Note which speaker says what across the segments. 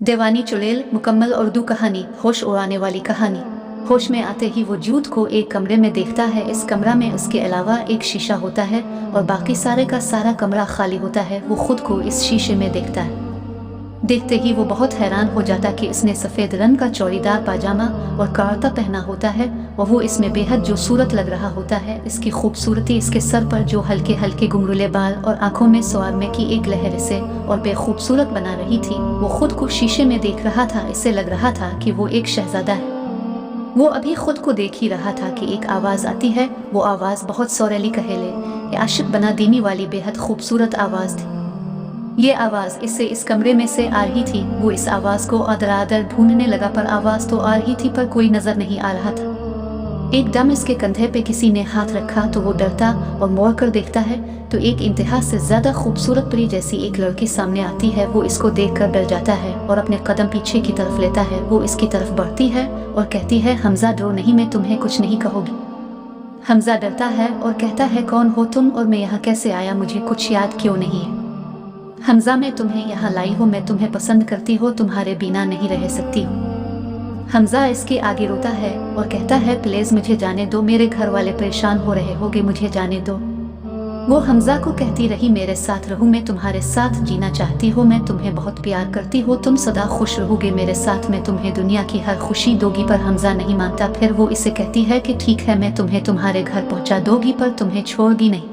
Speaker 1: देवानी चुड़ैल मुकम्मल उर्दू कहानी। होश उड़ाने वाली कहानी। होश में आते ही वो जूद को एक कमरे में देखता है। इस कमरा में उसके अलावा एक शीशा होता है और बाकी सारे का सारा कमरा खाली होता है। वो खुद को इस शीशे में देखता है। देखते ही वो बहुत हैरान हो जाता कि इसने सफ़ेद रंग का चौड़ीदार पाजामा और कुर्ता पहना होता है और वो इसमें बेहद जो सूरत लग रहा होता है। इसकी खूबसूरती, इसके सर पर जो हल्के हल्के घुंघरूले बाल और आंखों में स्वारमे की एक लहर से और बेखूबसूरत बना रही थी। वो खुद को शीशे में देख रहा था। इससे लग रहा था कि वो एक शहजादा है। वो अभी खुद को देख ही रहा था कि एक आवाज़ आती है। वो आवाज़ बहुत सौरेली कहेले आशिक बना दीनी वाली बेहद खूबसूरत आवाज़ थी। ये आवाज़ इससे इस कमरे में से आ रही थी। वो इस आवाज़ को अदरादर ढूंढने लगा पर आवाज़ तो आ रही थी पर कोई नज़र नहीं आ रहा था। एकदम इसके कंधे पे किसी ने हाथ रखा तो वो डरता और मोड़ कर देखता है तो एक इंतहा से ज़्यादा खूबसूरत परी जैसी एक लड़की सामने आती है। वो इसको देखकर डर जाता है और अपने कदम पीछे की तरफ लेता है। वो इसकी तरफ बढ़ती है और कहती है, हमजा डरो नहीं, मैं तुम्हें कुछ नहीं कहूँगी। हमजा डरता है और कहता है, कौन हो तुम और मैं यहाँ कैसे आया, मुझे कुछ याद क्यों नहीं है। हमजा, मैं तुम्हें यहाँ लाई हूँ, मैं तुम्हें पसंद करती हूँ, तुम्हारे बिना नहीं रह सकती हूँ। हमजा इसके आगे रोता है और कहता है, प्लीज मुझे जाने दो, मेरे घर वाले परेशान हो रहे होंगे, मुझे जाने दो। वो हमजा को कहती रही, मेरे साथ रहो, मैं तुम्हारे साथ जीना चाहती हूँ, मैं तुम्हें बहुत प्यार करती हूँ, तुम सदा खुश रहोगे मेरे साथ, मैं तुम्हें दुनिया की हर खुशी दोगी। पर हमजा नहीं मानता। फिर वो इसे कहती है कि ठीक है, मैं तुम्हें तुम्हारे घर पहुँचा दूंगी पर तुम्हें छोड़गी नहीं।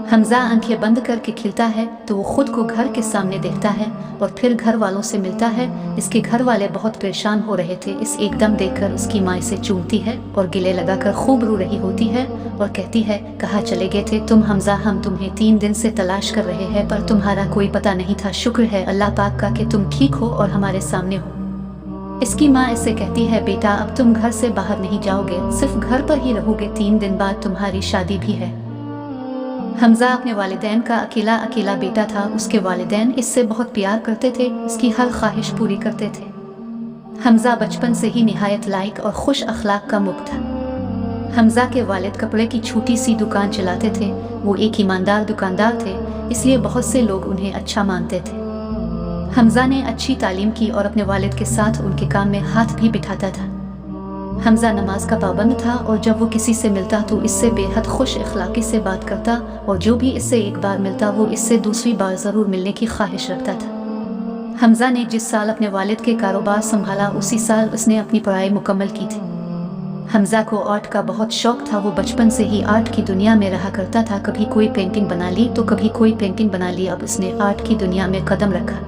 Speaker 1: हमजा आंखें बंद करके खिलता है तो वो खुद को घर के सामने देखता है और फिर घर वालों से मिलता है। इसके घर वाले बहुत परेशान हो रहे थे। इस एकदम देखकर उसकी माँ इसे चूमती है और गले लगाकर खूब रो रही होती है और कहती है, कहाँ चले गए थे तुम हमजा, हम तुम्हें 3 दिन से तलाश कर रहे हैं पर तुम्हारा कोई पता नहीं था। शुक्र है अल्लाह पाक का कि तुम ठीक हो और हमारे सामने हो। इसकी माँ इससे कहती है, बेटा अब तुम घर से बाहर नहीं जाओगे, सिर्फ घर पर ही रहोगे, 3 दिन बाद तुम्हारी शादी भी है। हमजा अपने वालिदैन का अकेला बेटा था। उसके वालिदैन इससे बहुत प्यार करते थे, इसकी हर ख्वाहिश पूरी करते थे। हमजा बचपन से ही निहायत लायक और खुश अखलाक का मुख था। हमजा के वालिद कपड़े की छोटी सी दुकान चलाते थे। वो एक ईमानदार दुकानदार थे, इसलिए बहुत से लोग उन्हें अच्छा मानते थे। हमजा ने अच्छी तालीम की और अपने वालिद के साथ उनके काम में हाथ भी बिठाता था। हमजा नमाज का पाबंद था और जब वो किसी से मिलता तो इससे बेहद खुश अखलाकी से बात करता और जो भी इससे एक बार मिलता वो इससे दूसरी बार ज़रूर मिलने की ख्वाहिश रखता था। हमजा ने जिस साल अपने वालिद के कारोबार संभाला उसी साल उसने अपनी पढ़ाई मुकम्मल की थी। हमजा को आर्ट का बहुत शौक था। वो बचपन से ही आर्ट की दुनिया में रहा करता था। कभी कोई पेंटिंग बना ली तो कभी कोई पेंटिंग बना ली। अब उसने आर्ट की दुनिया में कदम रखा।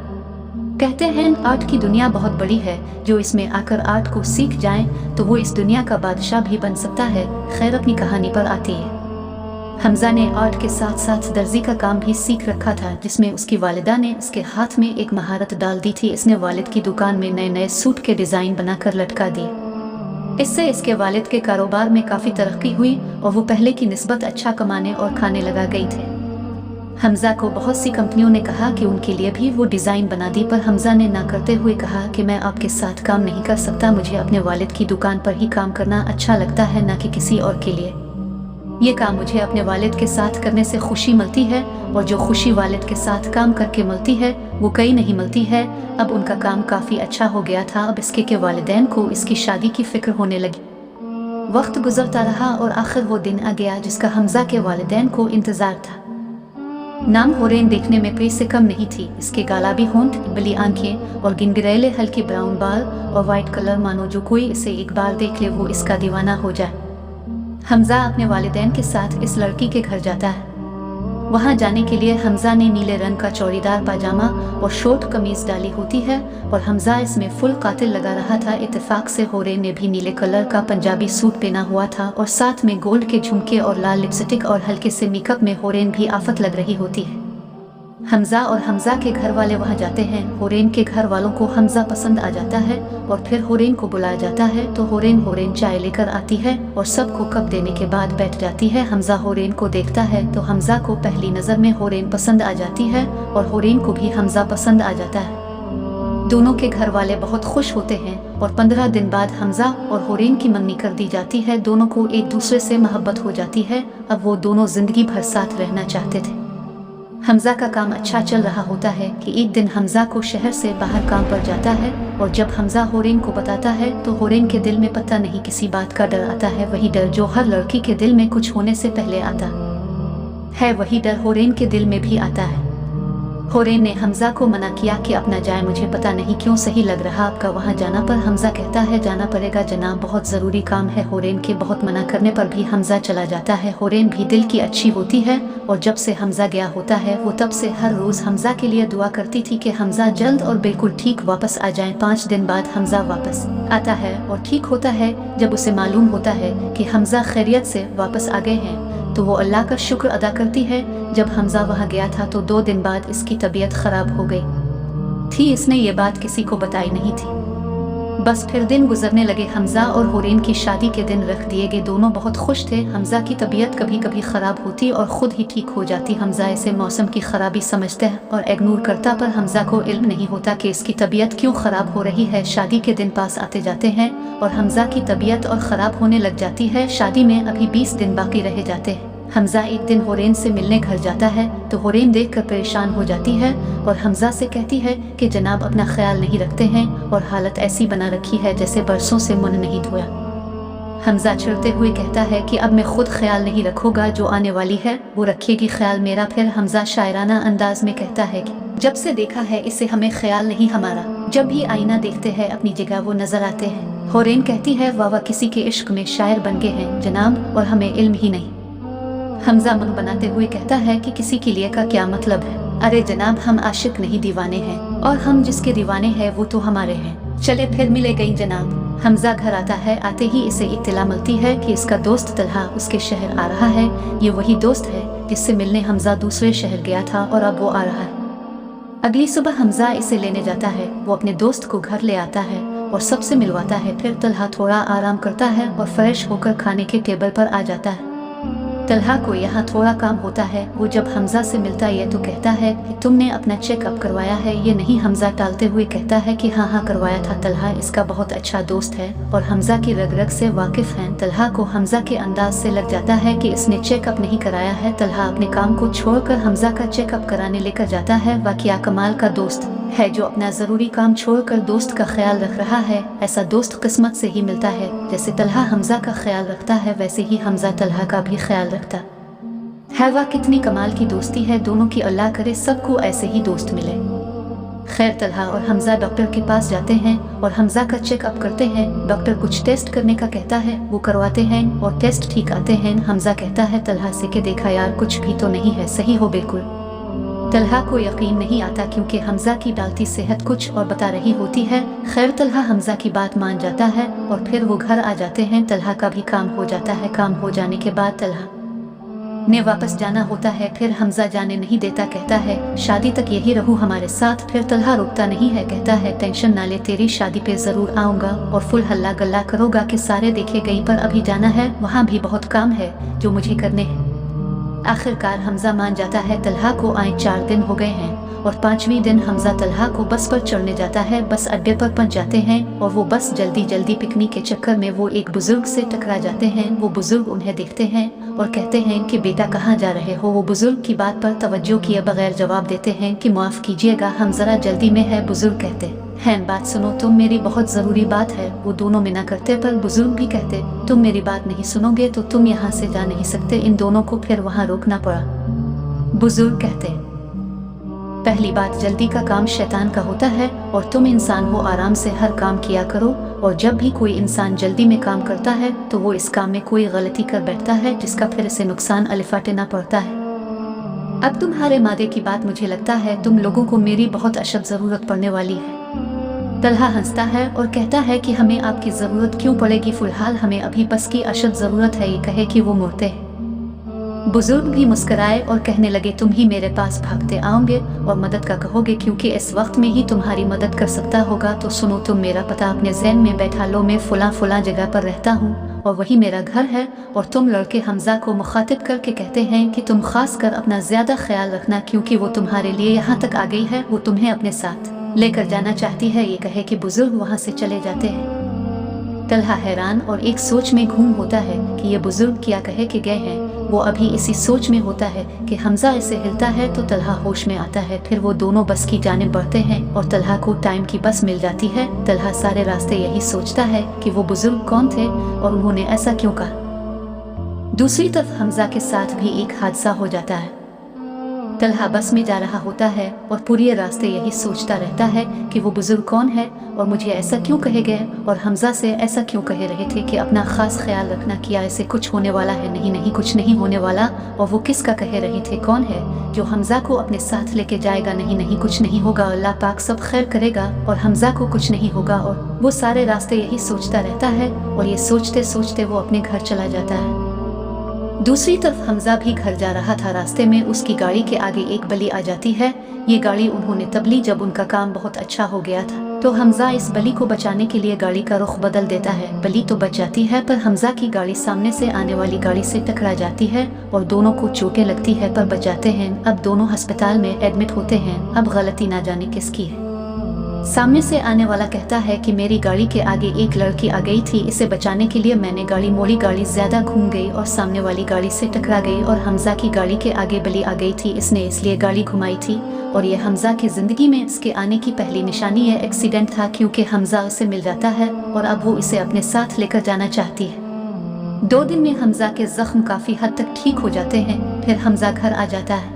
Speaker 1: कहते हैं आर्ट की दुनिया बहुत बड़ी है, जो इसमें आकर आर्ट को सीख जाए तो वो इस दुनिया का बादशाह भी बन सकता है। खैर, अपनी कहानी पर आती है। हमजा ने आर्ट के साथ साथ दर्जी का काम भी सीख रखा था, जिसमें उसकी वालिदा ने उसके हाथ में एक महारत डाल दी थी। इसने वालिद की दुकान में नए नए सूट के डिज़ाइन बनाकर लटका दिए। इससे इसके वालिद के कारोबार में काफ़ी तरक्की हुई और वो पहले की निस्बत अच्छा कमाने और खाने लगा गई थे। हमजा को बहुत सी कंपनियों ने कहा कि उनके लिए भी वो डिज़ाइन बना दी, पर हमजा ने ना करते हुए कहा कि मैं आपके साथ काम नहीं कर सकता, मुझे अपने वालिद की दुकान पर ही काम करना अच्छा लगता है, ना कि किसी और के लिए। ये काम मुझे अपने वालिद के साथ करने से खुशी मिलती है और जो खुशी वालिद के साथ काम करके मिलती है वो कहीं नहीं मिलती है। अब उनका काम काफ़ी अच्छा हो गया था। अब इसके के वालिदैन को इसकी शादी की फ़िक्र होने लगी। वक्त गुजरता रहा और आखिर वो दिन आ गया जिसका हमजा के वालिदैन को इंतज़ार था। नाम होरेन देखने में परी से कम नहीं थी। इसके गालाबी होंठ, बली आंखें और गिनगिरेले हल्के ब्राउन बाल और वाइट कलर, मानो जो कोई इसे एक बार देख ले वो इसका दीवाना हो जाए। हमजा अपने वालिदैन के साथ इस लड़की के घर जाता है। वहाँ जाने के लिए हमजा ने नीले रंग का चौड़ीदार पाजामा और शॉर्ट कमीज डाली होती है और हमजा इसमें फुल कातिल लगा रहा था। इत्तेफाक से होरेन ने भी नीले कलर का पंजाबी सूट पहना हुआ था और साथ में गोल्ड के झुमके और लाल लिपस्टिक और हल्के से मेकअप में होरेन भी आफत लग रही होती है। हमजा और हमजा के घर वाले वहाँ जाते हैं। होरेन के घर वालों को हमजा पसंद आ जाता है और फिर होरेन को बुलाया जाता है तो होरेन चाय लेकर आती है और सबको कप देने के बाद बैठ जाती है। हमजा होरेन को देखता है तो हमजा को पहली नज़र में होरेन पसंद आ जाती है और होरेन को भी हमजा पसंद आ जाता है। दोनों के घर वाले बहुत खुश होते हैं और 15 दिन बाद हमजा और होरेन की मंगनी कर दी जाती है। दोनों को एक दूसरे से मोहब्बत हो जाती है। अब वो दोनों जिंदगी भर साथ रहना चाहते थे। हमज़ा का काम अच्छा चल रहा होता है कि एक दिन हमज़ा को शहर से बाहर काम पर जाता है और जब हमज़ा होरेन को बताता है तो होरेन के दिल में पता नहीं किसी बात का डर आता है। वही डर जो हर लड़की के दिल में कुछ होने से पहले आता है, वही डर होरेन के दिल में भी आता है। होरेन ने हमज़ा को मना किया कि अपना जाए, मुझे पता नहीं क्यों सही लग रहा आपका वहाँ जाना, पर हमज़ा कहता है जाना पड़ेगा जनाब, बहुत ज़रूरी काम है। होरेन के बहुत मना करने पर भी हमज़ा चला जाता है। होरेन भी दिल की अच्छी होती है और जब से हमज़ा गया होता है वो तब से हर रोज़ हमज़ा के लिए दुआ करती थी कि हमज़ा जल्द और बिल्कुल ठीक वापस आ जाए। 5 दिन बाद हमज़ा वापस आता है और ठीक होता है। जब उसे मालूम होता है कि हमज़ा खैरियत से वापस आ गए हैं तो वो अल्लाह का शुक्र अदा करती है। जब हमज़ा वहाँ गया था तो 2 दिन बाद इसकी तबीयत ख़राब हो गई थी। इसने ये बात किसी को बताई नहीं थी। बस फिर दिन गुजरने लगे। हमज़ा और होरेन की शादी के दिन रख दिए गए। दोनों बहुत खुश थे। हमज़ा की तबीयत कभी कभी ख़राब होती और ख़ुद ही ठीक हो जाती। हमज़ा इसे मौसम की ख़राबी समझते हैं और इग्नोर करता, पर हमज़ा को इल्म नहीं होता कि इसकी तबीयत क्यों ख़राब हो रही है। शादी के दिन पास आते जाते हैं और हमज़ा की तबीयत और ख़राब होने लग जाती है। शादी में अभी 20 दिन बाकी रह जाते हैं। हमज़ा एक दिन होरेन से मिलने घर जाता है तो होरेन देखकर परेशान हो जाती है और हमज़ा से कहती है कि जनाब अपना ख्याल नहीं रखते हैं और हालत ऐसी बना रखी है जैसे बरसों से मुंह नहीं धोया। हमज़ा चिढ़ते हुए कहता है कि अब मैं खुद ख्याल नहीं रखूँगा, जो आने वाली है वो रखेगी ख्याल मेरा। फिर हमज़ा शायराना अंदाज में कहता है कि जब से देखा है इसे हमें ख्याल नहीं हमारा, जब भी आईना देखते हैं अपनी जगह वो नज़र आते हैं। होरेन कहती है वाह किसी के इश्क में शायर बन गए हैं जनाब और हमें इल्म ही नहीं। हमज़ा मुंह बनाते हुए कहता है कि किसी के लिए का क्या मतलब है, अरे जनाब हम आशिक नहीं दीवाने हैं और हम जिसके दीवाने हैं वो तो हमारे हैं। चले फिर मिले गई जनाब। हमज़ा घर आता है। आते ही इसे इत्तला मिलती है कि इसका दोस्त तलहा उसके शहर आ रहा है। ये वही दोस्त है जिससे मिलने हमज़ा दूसरे शहर गया था और अब वो आ रहा है। अगली सुबह हमज़ा इसे लेने जाता है। वो अपने दोस्त को घर ले आता है और सबसे मिलवाता है। फिर तलहा थोड़ा आराम करता है और फ्रेश होकर खाने के टेबल पर आ जाता है। तलहा को यहाँ थोड़ा काम होता है। वो जब हमज़ा से मिलता है तो कहता है कि तुमने अपना चेकअप करवाया है ये नहीं। हमज़ा टालते हुए कहता है कि हाँ करवाया था। तलहा इसका बहुत अच्छा दोस्त है और हमज़ा की रग रग से वाकिफ़ हैं। तलहा को हमज़ा के अंदाज से लग जाता है कि इसने चेकअप नहीं कराया है। तलहा अपने काम को छोड़कर हमज़ा का चेकअप कराने लेकर जाता है। वह क्या कमाल का दोस्त है जो अपना ज़रूरी काम छोड़कर दोस्त का ख्याल रख रहा है। ऐसा दोस्त किस्मत से ही मिलता है। जैसे तलहा हमज़ा का ख्याल रखता है वैसे ही हमज़ा तलहा का भी ख्याल रखता है। वाह कितनी कमाल की दोस्ती है दोनों की। अल्लाह करे सबको ऐसे ही दोस्त मिले। खैर तलहा और हमज़ा डॉक्टर के पास जाते हैं और हमज़ा का चेकअप करते हैं। डॉक्टर कुछ टेस्ट करने का कहता है, वो करवाते हैं और टेस्ट ठीक आते हैं। हमज़ा कहता है तलहा से कि देखा यार कुछ भी तो नहीं है, सही हो बिल्कुल। तलहा को यकीन नहीं आता क्योंकि हमज़ा की डालती सेहत कुछ और बता रही होती है। खैर तलहा हमज़ा की बात मान जाता है और फिर वो घर आ जाते हैं। तलहा का भी काम हो जाता है। काम हो जाने के बाद तलहा ने वापस जाना होता है। फिर हमज़ा जाने नहीं देता, कहता है शादी तक यही रहूँ हमारे साथ। फिर तलहा रुकता नहीं है, कहता है टेंशन ना ले, तेरी शादी पे ज़रूर आऊँगा और फुल हल्ला गल्ला करोगा कि सारे देखे गई, पर अभी जाना है, वहाँ भी बहुत काम है जो मुझे करने हैं। आखिरकार हमज़ा मान जाता है। तलहा को आए 4 दिन हो गए हैं और 5वें दिन हमज़ा तलहा को बस पर चढ़ने जाता है। बस अड्डे पर पहुंच जाते हैं और वो बस जल्दी जल्दी पिकनिक के चक्कर में वो एक बुजुर्ग से टकरा जाते हैं। वो बुजुर्ग उन्हें देखते हैं और कहते हैं कि बेटा कहाँ जा रहे हो। वो बुजुर्ग की बात पर तवज्जो किए बगैर जवाब देते हैं कि माफ़ कीजिएगा हम ज़रा जल्दी में है। बुजुर्ग कहते हैं बात सुनो तुम, मेरी बहुत ज़रूरी बात है। वो दोनों मना करते पर बुजुर्ग भी कहते तुम मेरी बात नहीं सुनोगे तो तुम यहाँ से जा नहीं सकते। इन दोनों को फिर वहाँ रोकना पड़ा। बुजुर्ग कहते पहली बात जल्दी का काम शैतान का होता है और तुम इंसान हो, आराम से हर काम किया करो। और जब भी कोई इंसान जल्दी में काम करता है तो वो इस काम में कोई गलती कर बैठता है जिसका फिर इसे नुकसान अलिफाटेना पड़ता है। अब तुम्हारे मादे की बात मुझे लगता है तुम लोगों को मेरी बहुत अशद ज़रूरत पड़ने वाली है। तलहा हंसता है और कहता है कि हमें आपकी ज़रूरत क्यों पड़ेगी, फ़िलहाल हमें अभी बस की अशद ज़रूरत है। ये कहे कि वो मुड़ते हैं। बुजुर्ग भी मुस्कराए और कहने लगे तुम ही मेरे पास भागते आओगे और मदद का कहोगे क्योंकि इस वक्त में ही तुम्हारी मदद कर सकता होगा। तो सुनो तुम मेरा पता अपने ज़हन में बैठा लो। मैं फुला जगह पर रहता हूँ और वही मेरा घर है। और तुम लड़के हमज़ा को मुखातिब करके कहते हैं कि तुम खास कर अपना ज़्यादा ख्याल रखना क्योंकि वो तुम्हारे लिए यहाँ तक आ गई है। वो तुम्हें अपने साथ लेकर जाना चाहती है। ये कहे कि बुजुर्ग वहाँ से चले जाते हैं। तलहा हैरान और एक सोच में घूम होता है कि ये बुजुर्ग क्या कहे कि गए हैं। वो अभी इसी सोच में होता है कि हमजा इसे हिलता है तो तलहा होश में आता है। फिर वो दोनों बस की जानिब बढ़ते हैं और तलहा को टाइम की बस मिल जाती है। तलहा सारे रास्ते यही सोचता है कि वो बुजुर्ग कौन थे और उन्होंने ऐसा क्यों कहा। दूसरी तरफ हमजा के साथ भी एक हादसा हो जाता है। तलहा बस में जा रहा होता है और पूरे रास्ते यही सोचता रहता है कि वो बुजुर्ग कौन है और मुझे ऐसा क्यों कहे गए और हमजा से ऐसा क्यों कहे रहे थे कि अपना खास ख्याल रखना, किया ऐसे कुछ होने वाला है, नहीं नहीं कुछ नहीं होने वाला। और वो किसका कहे रहे थे, कौन है जो हमजा को अपने साथ लेके जाएगा, नहीं नहीं कुछ नहीं होगा, अल्लाह पाक सब खैर करेगा और हमजा को कुछ नहीं होगा। और वो सारे रास्ते यही सोचता रहता है और ये सोचते सोचते वो अपने घर चला जाता है। दूसरी तरफ हमजा भी घर जा रहा था। रास्ते में उसकी गाड़ी के आगे एक बली आ जाती है। ये गाड़ी उन्होंने तब ली जब उनका काम बहुत अच्छा हो गया था। तो हमजा इस बली को बचाने के लिए गाड़ी का रुख बदल देता है। बली तो बच जाती है पर हमजा की गाड़ी सामने से आने वाली गाड़ी से टकरा जाती है और दोनों को चोटें लगती है पर बच जाते हैं। अब दोनों अस्पताल में एडमिट होते हैं। अब गलती ना जाने किसकी है। सामने से आने वाला कहता है कि मेरी गाड़ी के आगे एक लड़की आ गई थी, इसे बचाने के लिए मैंने गाड़ी मोड़ी, गाड़ी ज्यादा घूम गई और सामने वाली गाड़ी से टकरा गई और हमजा की गाड़ी के आगे बली आ गई थी, इसने इसलिए गाड़ी घुमाई थी। और ये हमजा की जिंदगी में इसके आने की पहली निशानी ये एक्सीडेंट था, क्योंकि हमजा उसे मिल जाता है और अब वो इसे अपने साथ लेकर जाना चाहती है। 2 दिन में हमजा के जख्म काफी हद तक ठीक हो जाते हैं। फिर हमजा घर आ जाता है।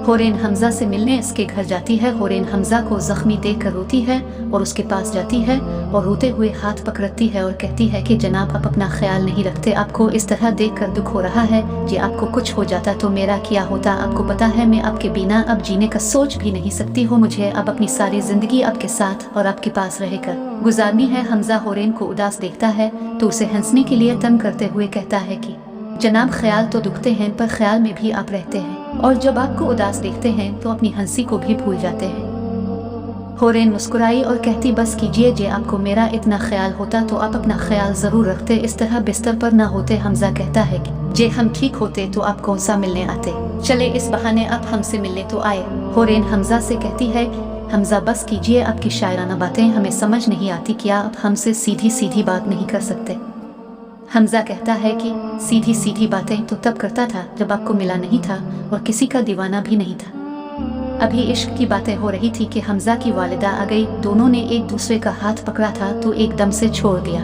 Speaker 1: होरेन हमजा से मिलने इसके घर जाती है। होरेन हमजा को जख्मी देखकर रोती है और उसके पास जाती है और रोते हुए हाथ पकड़ती है और कहती है कि जनाब आप अपना ख्याल नहीं रखते, आपको इस तरह देखकर दुख हो रहा है। जी आपको कुछ हो जाता तो मेरा क्या होता, आपको पता है मैं आपके बिना अब जीने का सोच भी नहीं सकती हूँ। मुझे अब अपनी सारी जिंदगी आपके साथ और आपके पास रहकर गुजारनी है। हमजा होरेन को उदास देखता है तो उसे हंसने के लिए तंग करते हुए कहता है कि जनाब ख्याल तो दुखते हैं पर ख्याल में भी आप रहते हैं और जब आपको उदास देखते हैं तो अपनी हंसी को भी भूल जाते हैं। होरेन मुस्कुराई और कहती बस कीजिए, जे आपको मेरा इतना ख्याल होता तो आप अपना ख्याल जरूर रखते, इस तरह बिस्तर पर ना होते। हमजा कहता है कि जे हम ठीक होते तो आप कौन सा मिलने आते, चले इस बहाने आप हमसे मिलने तो आए। होरेन हमजा से कहती है हमजा बस कीजिए, आपकी शायराना बातें हमें समझ नहीं आती, क्या आप हमसे सीधी सीधी बात नहीं कर सकते। हमजा कहता है कि सीधी सीधी बातें तो तब करता था जब आपको मिला नहीं था और किसी का दीवाना भी नहीं था। अभी इश्क की बातें हो रही थी कि हमजा की वालिदा आ गई। दोनों ने एक दूसरे का हाथ पकड़ा था तो एकदम से छोड़ दिया।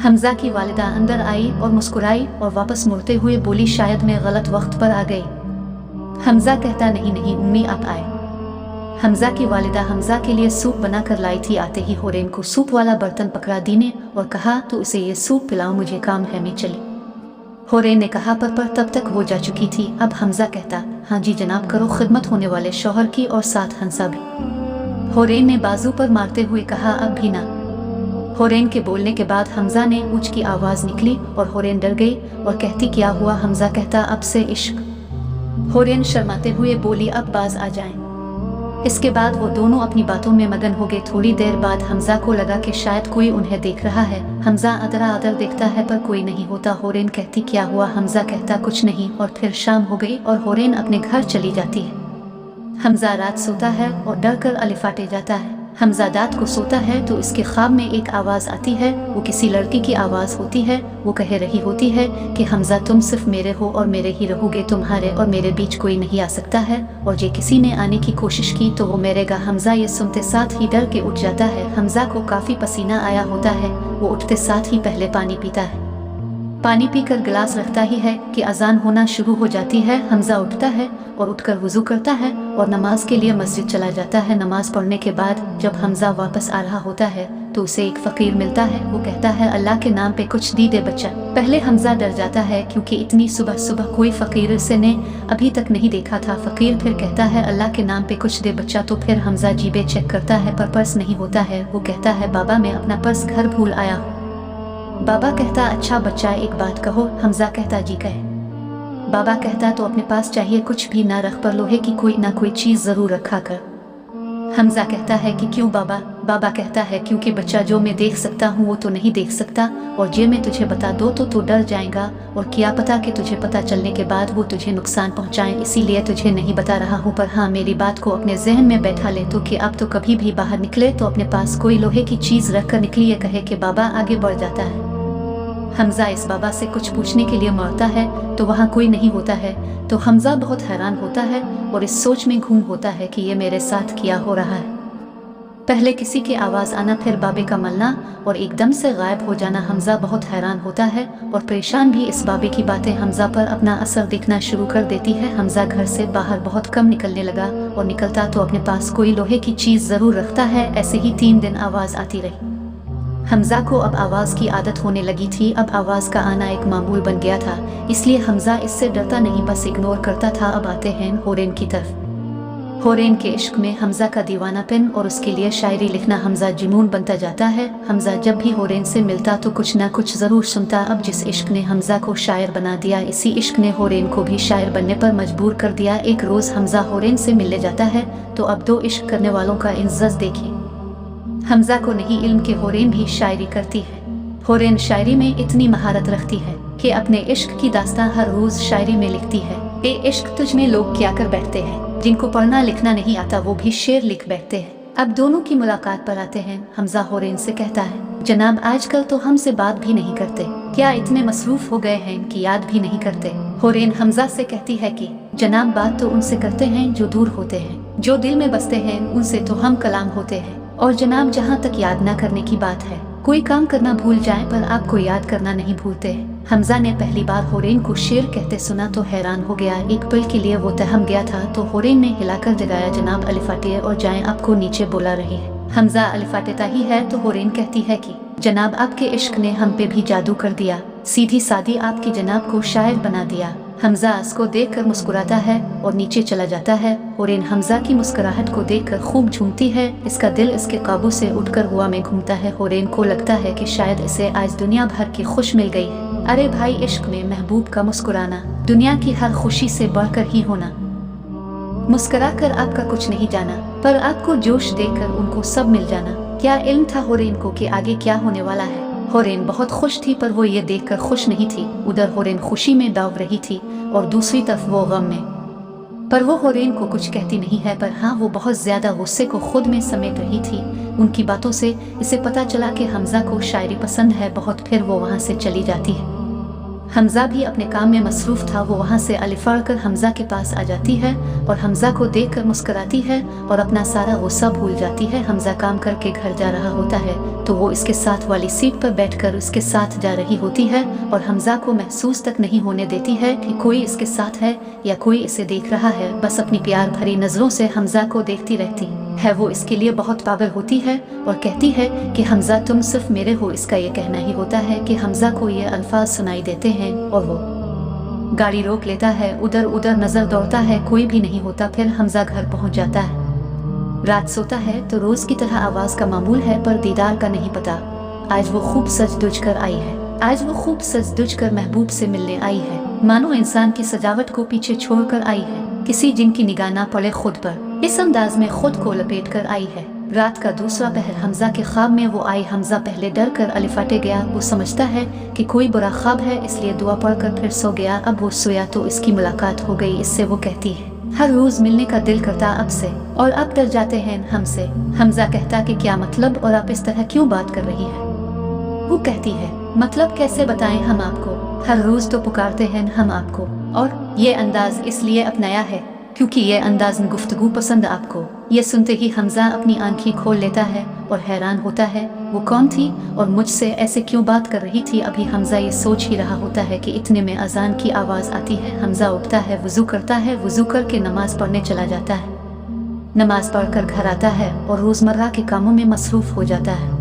Speaker 1: हमजा की वालिदा अंदर आई और मुस्कुराई और वापस मुड़ते हुए बोली शायद मैं गलत वक्त पर आ गई। हमजा कहता नहीं नहीं उम्मी आप आए। हमजा की वालिदा हमजा के लिए सूप बना कर लाई थी। आते ही होरेन को सूप वाला बर्तन पकड़ा दी ने और कहा तो उसे ये सूप पिलाओ, मुझे काम है मैं चली। होरेन ने कहा पर तब तक वो जा चुकी थी। अब हमजा कहता हाँ जी जनाब करो खिदमत होने वाले शौहर की, और साथ हंसा भी। होरेन ने बाजू पर मारते हुए कहा अब भी ना। होरेन के बोलने के बाद हमजा ने ऊंच की आवाज निकली और होरेन डर गई और कहती क्या हुआ। हमजा कहता अब से इश्क। होरेन शर्माते हुए बोली अब बाज आ जाएं। इसके बाद वो दोनों अपनी बातों में मगन हो गए। थोड़ी देर बाद हमजा को लगा कि शायद कोई उन्हें देख रहा है। हमजा अदरा अदर देखता है पर कोई नहीं होता। होरेन कहती क्या हुआ। हमजा कहता कुछ नहीं। और फिर शाम हो गई और होरेन अपने घर चली जाती है। हमजा रात सोता है और डर कर अलिफाटे जाता है। हमजा रात को सोता है तो इसके ख्वाब में एक आवाज़ आती है। वो किसी लड़की की आवाज़ होती है। वो कह रही होती है कि हमजा तुम सिर्फ मेरे हो और मेरे ही रहोगे, तुम्हारे और मेरे बीच कोई नहीं आ सकता है, और जे किसी ने आने की कोशिश की तो वो मरेगा। हमजा ये सुनते साथ ही डर के उठ जाता है। हमजा को काफ़ी पसीना आया होता है। वो उठते साथ ही पहले पानी पीता है। पानी पीकर गिलास रखता ही है कि अजान होना शुरू हो जाती है। हमजा उठता है और उठकर वुज़ू करता है और नमाज के लिए मस्जिद चला जाता है। नमाज पढ़ने के बाद जब हमजा वापस आ रहा होता है तो उसे एक फ़कीर मिलता है। वो कहता है अल्लाह के नाम पे कुछ दी दे बच्चा। पहले हमजा डर जाता है क्योंकि इतनी सुबह सुबह कोई फ़कीर से ने अभी तक नहीं देखा था। फ़कीर फिर कहता है अल्लाह के नाम पे कुछ दे बच्चा। तो फिर हमजा जेबे चेक करता है पर पर्स नहीं होता है। वो कहता है बाबा मैं अपना पर्स घर भूल आया हूँ। बाबा कहता अच्छा बच्चा एक बात कहो। हमजा कहता जी कहे। बाबा कहता तो अपने पास चाहिए कुछ भी ना रख पर लोहे की कोई ना कोई चीज़ ज़रूर रखा कर। हमजा कहता है कि क्यों बाबा। बाबा कहता है क्योंकि बच्चा जो मैं देख सकता हूँ वो तो नहीं देख सकता, और जे मैं तुझे बता दो तो डर जाएगा, और क्या पता कि तुझे पता चलने के बाद वो तुझे नुकसान पहुँचाएं, इसीलिए तुझे नहीं बता रहा हूँ। पर हाँ मेरी बात को अपने जहन में बैठा ले तो कि अब तो कभी भी बाहर निकले तो अपने पास कोई लोहे की चीज़ रख कर निकलिए। कहे कि बाबा आगे बढ़ जाता है। हमजा इस बाबा से कुछ पूछने के लिए मुड़ता है तो वहाँ कोई नहीं होता है। तो हमजा बहुत हैरान होता है और इस सोच में घूम होता है कि ये मेरे साथ क्या हो रहा है। पहले किसी की आवाज़ आना, फिर बाबे का मलना और एकदम से गायब हो जाना। हमजा बहुत हैरान होता है और परेशान भी। इस बाबे की बातें हमजा पर अपना असर दिखना शुरू कर देती है। हमजा घर से बाहर बहुत कम निकलने लगा और निकलता तो अपने पास कोई लोहे की चीज़ ज़रूर रखता है। ऐसे ही 3 दिन आवाज़ आती रही। हमजा को अब आवाज़ की आदत होने लगी थी। अब आवाज़ का आना एक मामूल बन गया था, इसलिए हमजा इससे डरता नहीं, बस इग्नोर करता था। अब आते हैं होरेन की तरफ। होरेन के इश्क में हमजा का दीवानापन और उसके लिए शायरी लिखना हमजा जुनून बनता जाता है। हमजा जब भी होरेन से मिलता तो कुछ ना कुछ ज़रूर सुनता। अब जिस इश्क ने हमजा को शायर बना दिया, इसी इश्क ने होरेन को भी शायर बनने पर मजबूर कर दिया। एक रोज़ हमजा होरेन से मिलने जाता है तो अब 2 इश्क करने वालों का इंजज़ देखिए। हमजा को नहीं इल्म के होरेन भी शायरी करती है। होरेन शायरी में इतनी महारत रखती है कि अपने इश्क की दास्तां हर रोज़ शायरी में लिखती है। ए इश्क तुझ में लोग क्या कर बैठते हैं, जिनको पढ़ना लिखना नहीं आता वो भी शेर लिख बैठते हैं। अब दोनों की मुलाकात पर आते हैं। हमजा होरेन से कहता है, जनाब आजकल तो हमसे बात भी नहीं करते, क्या इतने मसरूफ हो गए हैं कि याद भी नहीं करते। होरेन हमजा से कहती है कि जनाब बात तो उनसे करते हैं जो दूर होते हैं, जो दिल में बसते हैं उनसे तो हम कलाम होते हैं। और जनाब जहाँ तक याद ना करने की बात है, कोई काम करना भूल जाए पर आपको याद करना नहीं भूलते। हमजा ने पहली बार होरेन को शेर कहते सुना तो हैरान हो गया। एक पल के लिए वो थम गया था तो होरेन ने हिलाकर जगाया, जनाब अलिफाटे और जाएं, आपको नीचे बुला रही है। हमजा अलिफाटेता ही है तो होरेन कहती है कि जनाब आपके इश्क ने हम पे भी जादू कर दिया, सीधी सादी आपकी जनाब को शायर बना दिया। हमजा इसको देखकर मुस्कुराता है और नीचे चला जाता है। होरेन हमजा की मुस्कुराहट को देखकर खूब झूमती है। इसका दिल इसके काबू से उठकर हुआ में घूमता है। होरेन को लगता है कि शायद इसे आज दुनिया भर की खुश मिल गई है। अरे भाई, इश्क में महबूब का मुस्कुराना दुनिया की हर खुशी से बढ़कर ही होना। मुस्कुरा कर आपका कुछ नहीं जाना, पर आपको जोश देकर उनको सब मिल जाना। क्या इल्म था होरेन को कि आगे क्या होने वाला है। होरेन बहुत खुश थी पर वो ये देखकर खुश नहीं थी। उधर होरेन खुशी में दौड़ रही थी और दूसरी तरफ वो गम में। पर वो होरेन को कुछ कहती नहीं है, पर हाँ वो बहुत ज्यादा गुस्से को खुद में समेट रही थी। उनकी बातों से इसे पता चला कि हमजा को शायरी पसंद है बहुत। फिर वो वहाँ से चली जाती है। हमजा भी अपने काम में मसरूफ था। वो वहाँ से अलिफाड़ कर हमजा के पास आ जाती है और हमजा को देखकर मुस्कुराती है और अपना सारा गुस्सा भूल जाती है। हमजा काम करके घर जा रहा होता है तो वो इसके साथ वाली सीट पर बैठकर उसके साथ जा रही होती है और हमजा को महसूस तक नहीं होने देती है कि कोई इसके साथ है या कोई इसे देख रहा है। बस अपनी प्यार भरी नजरों से हमजा को देखती रहती है। वो इसके लिए बहुत पागल होती है और कहती है कि हमजा तुम सिर्फ मेरे हो। इसका ये कहना ही होता है कि हमजा को ये अल्फाज सुनाई देते हैं और वो गाड़ी रोक लेता है। उधर उधर नजर दौड़ता है, कोई भी नहीं होता। फिर हमजा घर पहुंच जाता है। रात सोता है तो रोज की तरह आवाज का मामूल है, पर दीदार का नहीं पता। आज वो खूब सज धज कर आई है। आज वो खूब सज धज कर महबूब से मिलने आई है, मानो इंसान की सजावट को पीछे छोड़कर आई है, किसी जिनकी निगाह ना पड़े खुद पर। इस अंदाज में खुद को लपेट कर आई है। रात का दूसरा पहर हमजा के ख्वाब में वो आई। हमजा पहले डर कर अलिफाटे गया। वो समझता है कि कोई बुरा ख्वाब है, इसलिए दुआ पढ़कर फिर सो गया। अब वो सोया तो इसकी मुलाकात हो गई। इससे वो कहती है, हर रोज मिलने का दिल करता अब से, और अब डर जाते हैं हमसे। हमजा कहता कि क्या मतलब, और आप इस तरह क्यों बात कर रही है। वो कहती है, मतलब कैसे बताएं हम आपको, हर रोज तो पुकारते हैं हम आपको, और ये अंदाज इसलिए अपनाया है क्योंकि ये अंदाज गुफ्तगू पसंद आपको। ये सुनते ही हमजा अपनी आंखें खोल लेता है और हैरान होता है वो कौन थी और मुझसे ऐसे क्यों बात कर रही थी। अभी हमजा ये सोच ही रहा होता है कि इतने में अजान की आवाज़ आती है। हमजा उठता है, वुज़ू करता है, वुज़ू करके नमाज पढ़ने चला जाता है। नमाज पढ़कर घर आता है और रोज़मर्रा के कामों में मसरूफ़ हो जाता है।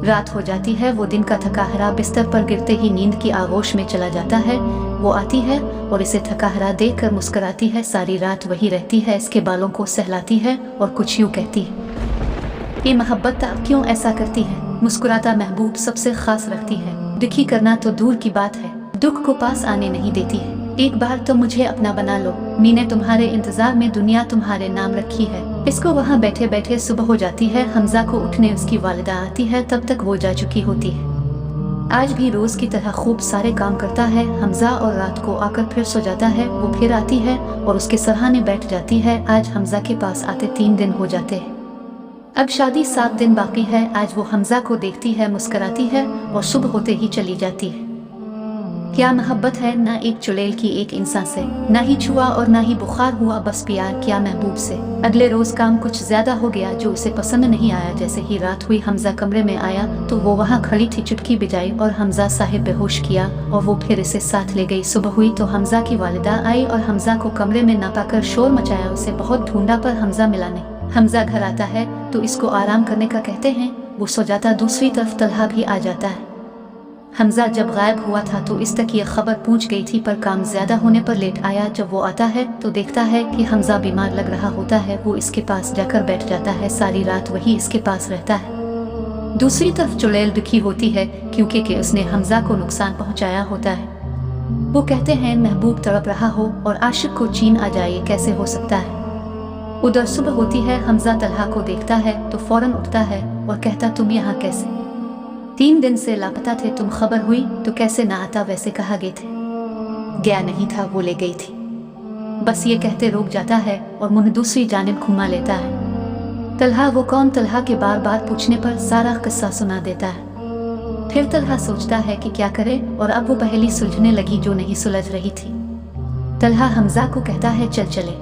Speaker 1: रात हो जाती है। वो दिन का थकाहरा बिस्तर पर गिरते ही नींद की आगोश में चला जाता है। वो आती है और इसे थकाहरा देखकर मुस्कुराती है। सारी रात वही रहती है, इसके बालों को सहलाती है और कुछ यूँ कहती है, ये मोहब्बत आप क्यों ऐसा करती है। मुस्कुराता महबूब सबसे खास रखती है। दुखी करना तो दूर की बात है, दुख को पास आने नहीं देती है। एक बार तो मुझे अपना बना लो, मैंने तुम्हारे इंतजार में दुनिया तुम्हारे नाम रखी है। इसको वहाँ बैठे बैठे सुबह हो जाती है। हमजा को उठने उसकी वालिदा आती है, तब तक वो जा चुकी होती है। आज भी रोज की तरह खूब सारे काम करता है हमजा, और रात को आकर फिर सो जाता है। वो फिर आती है और उसके सरहाने बैठ जाती है। आज हमजा के पास आते 3 दिन हो जाते हैं। अब शादी 7 दिन बाकी है। आज वो हमजा को देखती है, मुस्कुराती है और सुबह होते ही चली जाती है। क्या मोहब्बत है ना एक चुड़ैल की एक इंसान से, ना ही छुआ और ना ही बुखार हुआ, बस प्यार किया महबूब से। अगले रोज काम कुछ ज्यादा हो गया जो उसे पसंद नहीं आया। जैसे ही रात हुई हमजा कमरे में आया तो वो वहाँ खड़ी थी, चुटकी बजाई और हमजा साहिब बेहोश किया और वो फिर इसे साथ ले गई। सुबह हुई तो हमजा की वालिदा आई और हमजा को कमरे में ना पाकर शोर मचाया। उसे बहुत ढूंढा पर हमजा मिला नहीं। हमजा घर आता है तो इसको आराम करने का कहते हैं, वो सो जाता। दूसरी तरफ तलहा भी आ जाता है। हमजा जब गायब हुआ था तो इस तक ये खबर पहुंच गई थी, पर काम ज्यादा होने पर लेट आया। जब वो आता है तो देखता है कि हमजा बीमार लग रहा होता है। वो इसके पास जाकर बैठ जाता है, सारी रात वही इसके पास रहता है। दूसरी तरफ चुड़ैल दुखी होती है क्योंकि उसने हमजा को नुकसान पहुंचाया होता है। वो कहते हैं महबूब तड़प रहा हो और आशिक को चीन आ जाए, ये कैसे हो सकता है। उधर सुबह होती है, हमजा तलहा को देखता है तो फौरन उठता है और कहता, तुम यहाँ कैसे? 3 दिन से लापता थे, तुम खबर हुई तो कैसे ना आता? वैसे कहा गए थे। गया नहीं था, वो ले गई थी। बस ये कहते रुक जाता है और मुंह दूसरी जानिब घुमा लेता है। तलहा वो कौन? तलहा के बार बार पूछने पर सारा किस्सा सुना देता है। फिर तलहा सोचता है कि क्या करे और अब वो पहेली सुलझने लगी जो नहीं सुलझ रही थी। तलहा हमजा को कहता है, चल चले।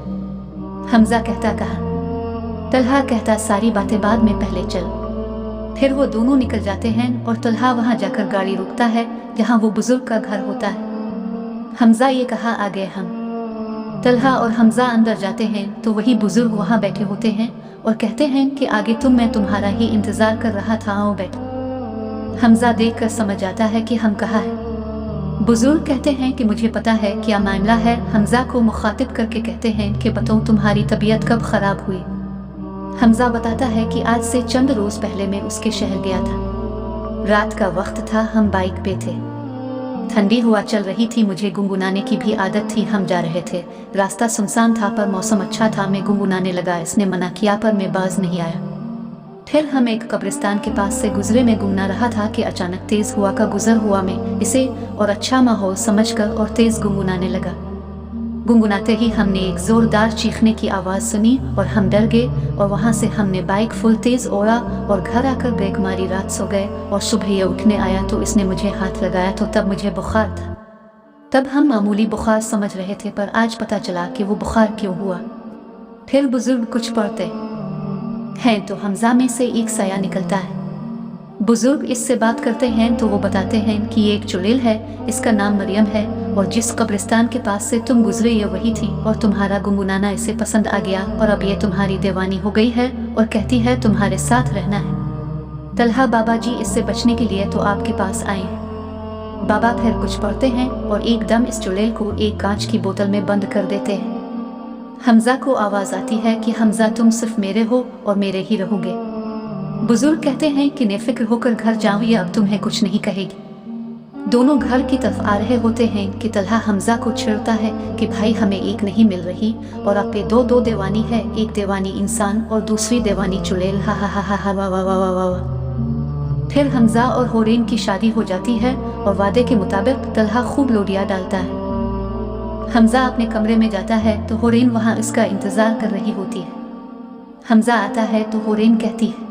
Speaker 1: हमजा कहता, कहा? तलहा कहता, सारी बातें बाद में, पहले चल। फिर वो दोनों निकल जाते हैं और तलहा वहां जाकर गाड़ी रुकता है जहां वो बुजुर्ग का घर होता है। हमजा ये कहा, आ गए हम। तलहा और हमजा अंदर जाते हैं तो वही बुजुर्ग वहां बैठे होते हैं और कहते हैं कि आगे तुम, मैं तुम्हारा ही इंतजार कर रहा था, आओ बैठो। हमजा देखकर समझ जाता है कि हम कहाँ है। बुजुर्ग कहते हैं कि मुझे पता है क्या मामला है। हमजा को मुखातिब करके कहते हैं कि बताओ तुम्हारी तबीयत कब खराब हुई। हमजा बताता है कि आज से चंद रोज पहले मैं उसके शहर गया था। रात का वक्त था, हम बाइक पे थे, ठंडी हवा चल रही थी, मुझे गुनगुनाने की भी आदत थी। हम जा रहे थे, रास्ता सुनसान था पर मौसम अच्छा था। मैं गुनगुनाने लगा, इसने मना किया पर मैं बाज नहीं आया। फिर हम एक कब्रिस्तान के पास से गुजरे, मैं गुनगुना रहा था कि अचानक तेज हवा का गुजर हुआ। मैं इसे और अच्छा माहौल समझकर और तेज गुनगुनाने लगा। गुनगुनाते ही हमने एक जोरदार चीखने की आवाज़ सुनी और हम डर गए और वहाँ से हमने बाइक फुल तेज ओढ़ा और घर आकर ब्रेक मारी। रात सो गए और सुबह ये उठने आया तो इसने मुझे हाथ लगाया तो तब मुझे बुखार था। तब हम मामूली बुखार समझ रहे थे पर आज पता चला कि वो बुखार क्यों हुआ। फिर बुजुर्ग कुछ पढ़ते हैं तो हमजा में से एक साया निकलता है। बुजुर्ग इससे बात करते हैं तो वो बताते हैं कि ये एक चुड़ैल है, इसका नाम मरियम है और जिस कब्रिस्तान के पास से तुम गुजरे ये वही थी और तुम्हारा गुनगुनाना इसे पसंद आ गया और अब ये तुम्हारी दीवानी हो गई है और कहती है तुम्हारे साथ रहना है। तलहा, बाबा जी इससे बचने के लिए तो आपके पास आए हैं। बाबा फिर कुछ पढ़ते हैं और एकदम इस चुड़ैल को एक कांच की बोतल में बंद कर देते हैं। हमजा को आवाज़ आती है कि हमजा तुम सिर्फ मेरे हो और मेरे ही रहोगे। बुजुर्ग कहते हैं कि बेफिक्र होकर घर जाओ, ये अब तुम्हें कुछ नहीं कहेगी। दोनों घर की तरफ आ रहे होते हैं कि तलहा हमजा को छेड़ता है कि भाई हमें एक नहीं मिल रही और अब पे दो दीवानी है, एक दीवानी इंसान और दूसरी दीवानी चुड़ैल। हा हा हा हा हा वाह वाह वाह वाह वाह। फिर हमजा और होरेन की शादी हो जाती है और वादे के मुताबिक तलहा खूब लोडिया डालता है। हमजा अपने कमरे में जाता है तो होरेन वहाँ इसका इंतजार कर रही होती है। हमजा आता है तो होरेन कहती है,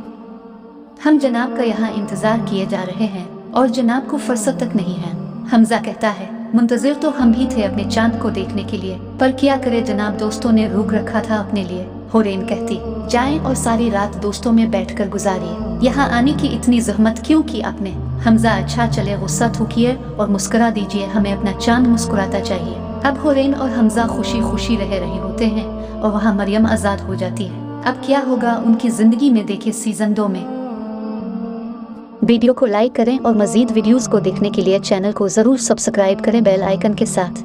Speaker 1: हम जनाब का यहाँ इंतजार किए जा रहे हैं और जनाब को फुर्सत तक नहीं है। हमजा कहता है, मुंतजिर तो हम भी थे अपने चांद को देखने के लिए, पर क्या करे जनाब, दोस्तों ने रोक रखा था अपने लिए। होरेन कहती, जाएं और सारी रात दोस्तों में बैठकर गुजारिए, यहाँ आने की इतनी जहमत क्यों की आपने। हमजा, अच्छा चले गुस्सा थूकिए और मुस्कुरा दीजिए, हमें अपना चांद मुस्कुराता चाहिए। अब होरेन और हमजा खुशी खुशी रह रहे होते हैं और वहाँ मरियम आज़ाद हो जाती है। अब क्या होगा उनकी जिंदगी में, देखिए सीजन 2 में। वीडियो को लाइक करें और मज़ीद वीडियोस को देखने के लिए चैनल को ज़रूर सब्सक्राइब करें बेल आइकन के साथ।